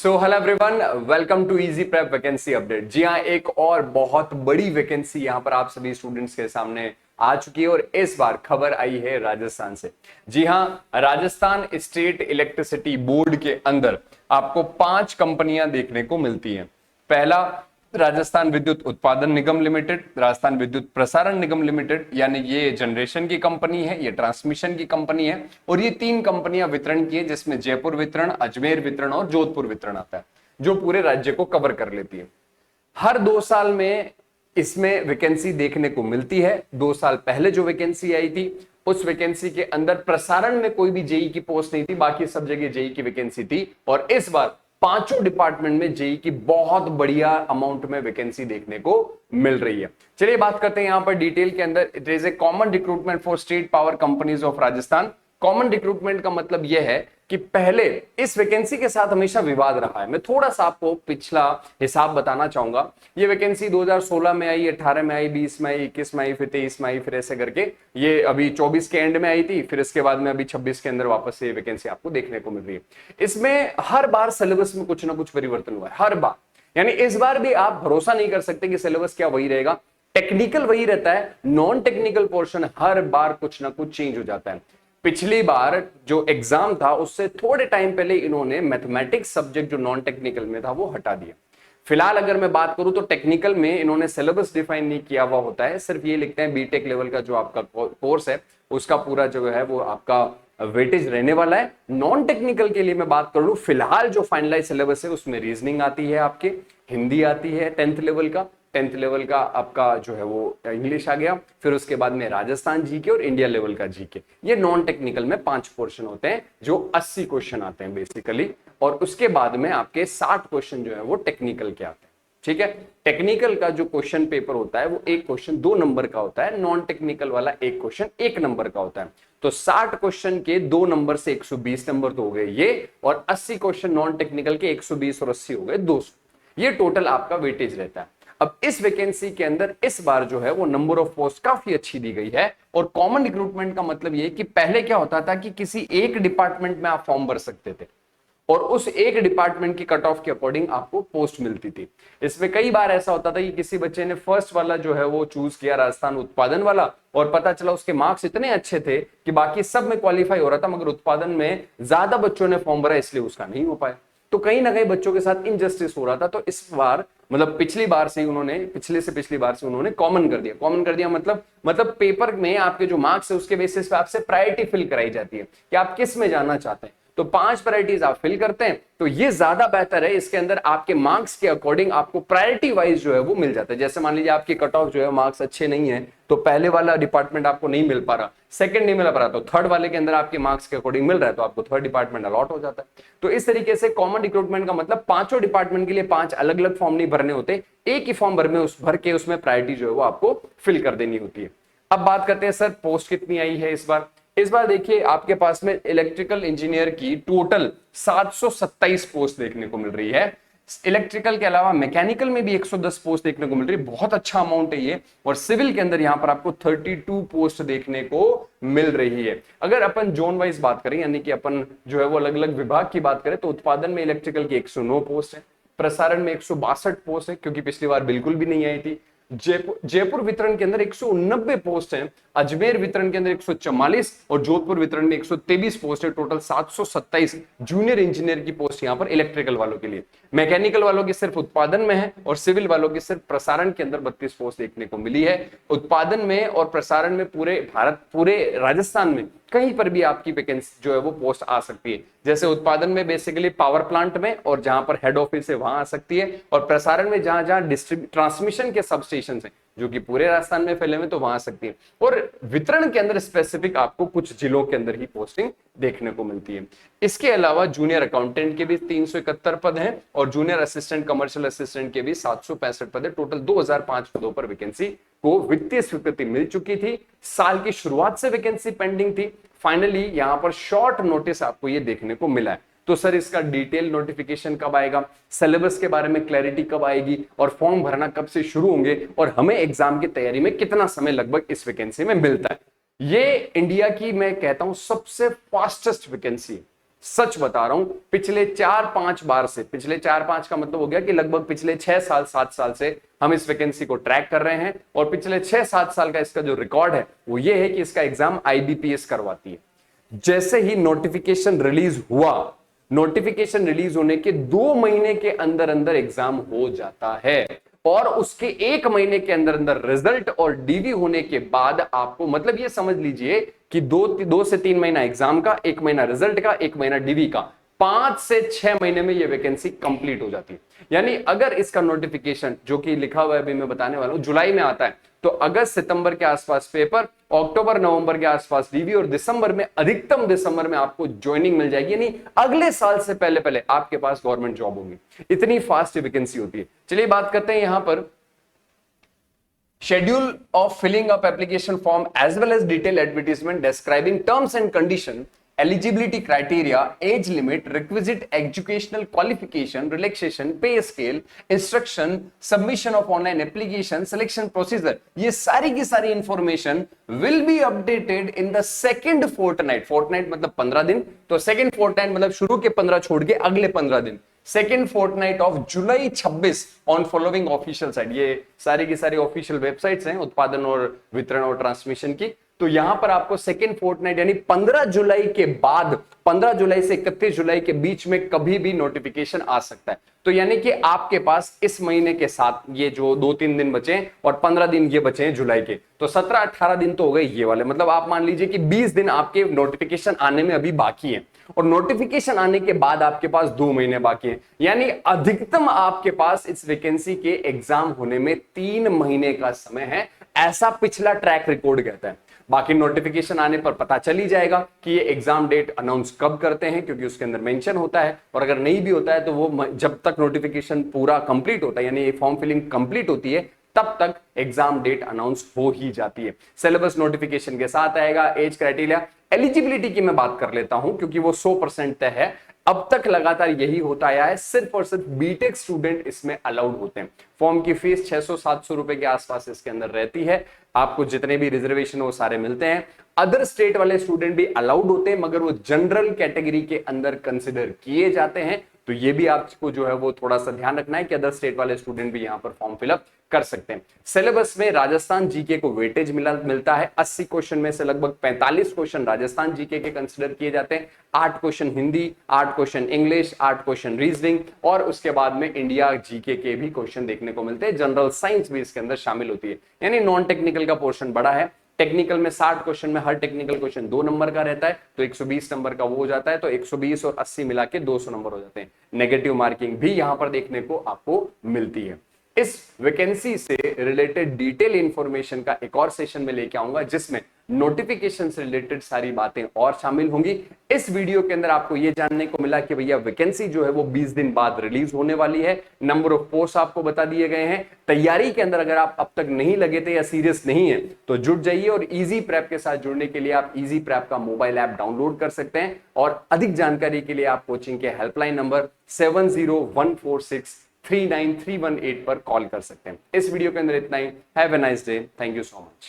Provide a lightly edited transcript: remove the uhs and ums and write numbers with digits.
So hello everyone, welcome to easy prep vacancy update. जी हाँ, एक और बहुत बड़ी वैकेंसी यहाँ पर आप सभी स्टूडेंट्स के सामने आ चुकी है और इस बार खबर आई है राजस्थान से। जी हाँ, राजस्थान स्टेट इलेक्ट्रिसिटी बोर्ड के अंदर आपको 5 कंपनियां देखने को मिलती हैं। पहला, राजस्थान विद्युत उत्पादन निगम लिमिटेड, राजस्थान विद्युत प्रसारण निगम लिमिटेड, यानी ये जनरेशन की कंपनी है, ये ट्रांसमिशन की कंपनी है और ये 3 कंपनियां वितरण की है, जिसमें जयपुर वितरण, अजमेर वितरण और जोधपुर वितरण आता है, जो पूरे राज्य को कवर कर लेती है। हर 2 साल में इसमें वैकेंसी देखने को मिलती है। 2 साल पहले जो वैकेंसी आई थी, उस वैकेंसी के अंदर प्रसारण में कोई भी जेई की पोस्ट नहीं थी, बाकी सब जगह जेई की वैकेंसी थी। और इस बार 5 डिपार्टमेंट में जेई की बहुत बढ़िया अमाउंट में वैकेंसी देखने को मिल रही है। चलिए बात करते हैं यहां पर डिटेल के अंदर। It is a common recruitment for state power companies of Rajasthan. Common recruitment का मतलब यह है कि पहले इस वैकेंसी के साथ हमेशा विवाद रहा है। मैं थोड़ा सा आपको पिछला हिसाब बताना चाहूंगा। ये वैकेंसी 2016 में आई, 18 में आई, 20 में आई, 21 में आई, फिर 23 में आई, फिर ऐसे करके ये अभी 24 के एंड में आई थी, फिर इसके बाद में अभी 26 के अंदर वापस से वैकेंसी आपको देखने को मिल रही है। इसमें हर बार सिलेबस में कुछ ना कुछ परिवर्तन हुआ है, हर बार। यानी इस बार भी आप भरोसा नहीं कर सकते कि सिलेबस क्या वही रहेगा। टेक्निकल वही रहता है, नॉन टेक्निकल पोर्शन हर बार कुछ ना कुछ चेंज हो जाता है। पिछली बार जो एग्जाम था उससे थोड़े टाइम पहले इन्होंने मैथमेटिक्स सब्जेक्ट जो नॉन टेक्निकल में था वो हटा दिया। फिलहाल अगर मैं बात करूं तो टेक्निकल में इन्होंने सिलेबस डिफाइन नहीं किया हुआ होता है, सिर्फ ये लिखते हैं बीटेक लेवल का जो आपका कोर्स है उसका पूरा जो है वो आपका वेटेज रहने वाला है। नॉन टेक्निकल के लिए मैं बात कर लूं, फिलहाल जो फाइनलाइज सिलेबस है उसमें रीजनिंग आती है, आपके हिंदी आती है 10th लेवल का, 10th लेवल का आपका जो है वो इंग्लिश आ गया, फिर उसके बाद में राजस्थान जीके और इंडिया लेवल का जीके। ये नॉन टेक्निकल में 5 पोर्शन होते हैं जो 80 क्वेश्चन आते हैं बेसिकली, और उसके बाद में आपके 60 क्वेश्चन जो है वो टेक्निकल के आते हैं। ठीक है, टेक्निकल का जो क्वेश्चन पेपर होता है वो एक क्वेश्चन 2 नंबर का होता है, नॉन टेक्निकल वाला एक क्वेश्चन 1 नंबर का होता है। तो 60 क्वेश्चन के 2 नंबर से 120 नंबर तो हो गए ये, और 80 क्वेश्चन नॉन टेक्निकल के 120 और 80 हो गए 200। ये टोटल आपका वेटेज रहता है। अब इस वैकेंसी के अंदर इस बार जो है वो नंबर ऑफ पोस्ट काफी अच्छी दी गई है। और कॉमन रिक्रूटमेंट का मतलब ये कि पहले क्या होता था कि किसी एक डिपार्टमेंट में आप फॉर्म भर सकते थे और उस एक डिपार्टमेंट की कट ऑफ के अकॉर्डिंग आपको पोस्ट मिलती थी। इसमें कई बार ऐसा होता था कि किसी बच्चे ने फर्स्ट वाला जो है वो चूज किया, राजस्थान उत्पादन वाला, और पता चला उसके मार्क्स इतने अच्छे थे कि बाकी सब में क्वालिफाई हो रहा था, मगर उत्पादन में ज्यादा बच्चों ने फॉर्म भरा इसलिए उसका नहीं हो पाया। तो कहीं ना कहीं बच्चों के साथ इनजस्टिस हो रहा था। तो इस बार मतलब पिछली बार से उन्होंने, पिछले से पिछली बार से उन्होंने कॉमन कर दिया। कॉमन कर दिया मतलब पेपर में आपके जो मार्क्स है उसके बेसिस पे आपसे प्रायोरिटी फिल कराई जाती है कि आप किस में जाना चाहते हैं। तो 5 प्रायोरिटीज आप फिल करते हैं तो ये ज्यादा बेहतर है। इसके अंदर आपके मार्क्स के अकॉर्डिंग आपको प्रायोरिटी वाइज जो है वो मिल जाता है। जैसे मान लीजिए आपकी कट ऑफ जो है मार्क्स अच्छे नहीं है तो पहले वाला डिपार्टमेंट आपको नहीं मिल पा रहा, सेकंड नहीं मिल पा रहा, तो थर्ड वाले के अंदर आपके मार्क्स के अकॉर्डिंग मिल रहा है तो आपको थर्ड डिपार्टमेंट अलॉट हो जाता है। तो इस तरीके से कॉमन रिक्रूटमेंट का मतलब 5 डिपार्टमेंट के लिए 5 अलग अलग फॉर्म नहीं भरने होते, एक ही फॉर्म भर के उसमें प्रायोरिटी जो है वो आपको फिल कर देनी होती है। अब बात करते हैं सर पोस्ट कितनी आई है इस बार। इस बार देखिए आपके पास में इलेक्ट्रिकल इंजीनियर की टोटल 727 पोस्ट देखने को मिल रही है। इलेक्ट्रिकल के अलावा मैकेनिकल में भी 110 पोस्ट देखने को मिल रही है, बहुत अच्छा अमाउंट है ये। और सिविल के अंदर यहां पर आपको 32 पोस्ट देखने को मिल रही है। अगर अपन जोन वाइज बात करें, यानी कि अपन जो है वो अलग अलग विभाग की बात करें, तो उत्पादन में इलेक्ट्रिकल की 109 पोस्ट है, प्रसारण में 162 पोस्ट है क्योंकि पिछली बार बिल्कुल भी नहीं आई थी, जयपुर वितरण के अंदर 190 पोस्ट हैं, अजमेर वितरण के अंदर 144 और जोधपुर वितरण में 123 पोस्ट है। टोटल 727 जूनियर इंजीनियर की पोस्ट यहां पर इलेक्ट्रिकल वालों के लिए। मैकेनिकल वालों की सिर्फ उत्पादन में है और सिविल वालों की सिर्फ प्रसारण के अंदर 32 पोस्ट देखने को मिली है। उत्पादन में और प्रसारण में पूरे भारत, पूरे राजस्थान में कहीं पर भी आपकी वैकेंसी जो है वो पोस्ट आ सकती है। जैसे उत्पादन में बेसिकली पावर प्लांट में और जहां पर हेड ऑफिस है वहां आ सकती है, और प्रसारण में जहां जहां ट्रांसमिशन के सबस्टेशन है जो कि पूरे राजस्थान में फैले हुए तो वहां आ सकती है। और वितरण के अंदर स्पेसिफिक आपको कुछ जिलों के अंदर ही पोस्टिंग देखने को मिलती है। इसके अलावा जूनियर अकाउंटेंट के भी 371 पद हैं और जूनियर असिस्टेंट, कमर्शियल असिस्टेंट के भी 765 पद है। टोटल 2005 पदों पर वैकेंसी को वित्तीय स्वीकृति मिल चुकी थी। साल की शुरुआत से वैकेंसी पेंडिंग थी, फाइनली यहां पर शॉर्ट नोटिस आपको ये देखने को मिला है। तो सर इसका डिटेल नोटिफिकेशन कब आएगा, सिलेबस के बारे में क्लैरिटी कब आएगी, और फॉर्म भरना कब से शुरू होंगे, और हमें एग्जाम की तैयारी में कितना समय लगभग इस वैकेंसी में मिलता है, ये इंडिया की मैं कहता हूं सबसे फास्टेस्ट वैकेंसी है। सच बता रहा हूं, पिछले 4-5 बार से, पिछले 4-5 का मतलब हो गया कि लगभग पिछले 6-7 साल से हम इस वैकेंसी को ट्रैक कर रहे हैं और पिछले 6-7 साल का इसका जो रिकॉर्ड है वो ये है कि इसका एग्जाम आईबीपीएस करवाती है। जैसे ही नोटिफिकेशन रिलीज हुआ, नोटिफिकेशन रिलीज होने के 2 महीने के अंदर अंदर एग्जाम हो जाता है और उसके 1 महीने के अंदर अंदर रिजल्ट और डीवी होने के बाद आपको, मतलब ये समझ लीजिए कि 2 से 3 महीना एग्जाम का, 1 महीना रिजल्ट का, 1 महीना डीवी का, 5 से 6 महीने में ये वैकेंसी कंप्लीट हो जाती है। यानी अगर इसका नोटिफिकेशन जो कि लिखा हुआ है अभी मैं बताने वाला हूं जुलाई में आता है, तो अगस्त सितंबर के आसपास पेपर, अक्टूबर नवंबर के आसपास डीवी और दिसंबर में, अधिकतम दिसंबर में आपको ज्वाइनिंग मिल जाएगी। यानी अगले साल से पहले पहले आपके पास गवर्नमेंट जॉब होगी। इतनी फास्ट वैकेंसी होती है। चलिए बात करते हैं यहां पर schedule of filling up application form as well as detailed advertisement describing terms and condition, eligibility criteria, age limit, requisite educational qualification, relaxation, pay scale, instruction, submission of online application, selection procedure, ये सारी की सारी information will be updated in the second fortnight. fortnight मतलब 15 दिन, तो second fortnight मतलब शुरू के 15 छोड़ के अगले 15 दिन, second fortnight of July 26 on following official site. ये सारी की सारी ऑफिशियल वेबसाइट्स हैं उत्पादन और वितरण और ट्रांसमिशन की। तो यहां पर आपको सेकेंड फोर्टनाइट यानी 15 जुलाई के बाद, 15 जुलाई से 31 जुलाई के बीच में कभी भी नोटिफिकेशन आ सकता है। तो यानी कि आपके पास इस महीने के साथ ये जो 2-3 दिन बचे हैं और 15 दिन ये बचे हैं जुलाई के, तो 17-18 दिन तो हो गए ये वाले। मतलब आप मान लीजिए कि 20 दिन आपके नोटिफिकेशन आने में अभी बाकी है और नोटिफिकेशन आने के बाद आपके पास 2 महीने बाकी हैं। यानी अधिकतम आपके पास इस वैकेंसी के एग्जाम होने में 3 महीने का समय है, ऐसा पिछला ट्रैक रिकॉर्ड कहता है। बाकी नोटिफिकेशन आने पर पता चल ही जाएगा कि ये एग्जाम डेट अनाउंस कब करते हैं, क्योंकि उसके अंदर मेंशन होता है। और अगर नहीं भी होता है तो वो जब तक नोटिफिकेशन पूरा कंप्लीट होता है, यानी ये फॉर्म फिलिंग कंप्लीट होती है, तब तक एग्जाम डेट अनाउंस हो ही जाती है। सिलेबस नोटिफिकेशन के साथ आएगा। एज क्राइटेरिया, एलिजिबिलिटी की मैं बात कर लेता हूं क्योंकि वो 100% तय है। अब तक लगातार यही होता आया है, सिर्फ और सिर्फ बीटेक स्टूडेंट इसमें अलाउड होते हैं। फॉर्म की फीस 600-700 रुपए के आसपास इसके अंदर रहती है। आपको जितने भी रिजर्वेशन वो सारे मिलते हैं। अदर स्टेट वाले स्टूडेंट भी अलाउड होते हैं, मगर वो जनरल कैटेगरी के अंदर कंसिडर किए जाते हैं। तो ये भी आपको जो है वो थोड़ा सा ध्यान रखना है कि अदर स्टेट वाले स्टूडेंट भी यहां पर फॉर्म फिलअप कर सकते हैं। सिलेबस में राजस्थान जीके को वेटेज मिलता है। 80 क्वेश्चन में से लगभग 45 क्वेश्चन राजस्थान जीके के कंसिडर किए जाते हैं। 8 question Hindi, 8 question English, 8 question reasoning और उसके बाद में इंडिया जीके के भी क्वेश्चन देखने को मिलते हैं। जनरल साइंस भी इसके अंदर शामिल होती है, यानी नॉन टेक्निकल का पोर्शन बड़ा है। टेक्निकल में 60 क्वेश्चन में हर टेक्निकल क्वेश्चन 2 नंबर का रहता है, तो 120 नंबर का वो हो जाता है। तो 120 और 80 मिला के 200 नंबर हो जाते हैं। नेगेटिव मार्किंग भी यहां पर देखने को आपको मिलती है। इस वैकेंसी से रिलेटेड डिटेल इंफॉर्मेशन का एक और सेशन में लेके आऊंगा, जिसमें नोटिफिकेशन से रिलेटेड सारी बातें और शामिल होंगी। इस वीडियो के अंदर आपको यह जानने को मिला कि भैया वैकेंसी जो है वो 20 दिन बाद रिलीज होने वाली है। नंबर ऑफ पोस्ट आपको बता दिए गए हैं। तैयारी के अंदर अगर आप अब तक नहीं लगे थे या सीरियस नहीं है तो जुट जाइए। और इजी प्रेप के साथ जुड़ने के लिए आप इजी प्रेप का मोबाइल ऐप डाउनलोड कर सकते हैं और अधिक जानकारी के लिए आप कोचिंग के हेल्पलाइन नंबर 7014639318 पर कॉल कर सकते हैं। इस वीडियो के अंदर इतना ही। Have a nice day. Thank you so much.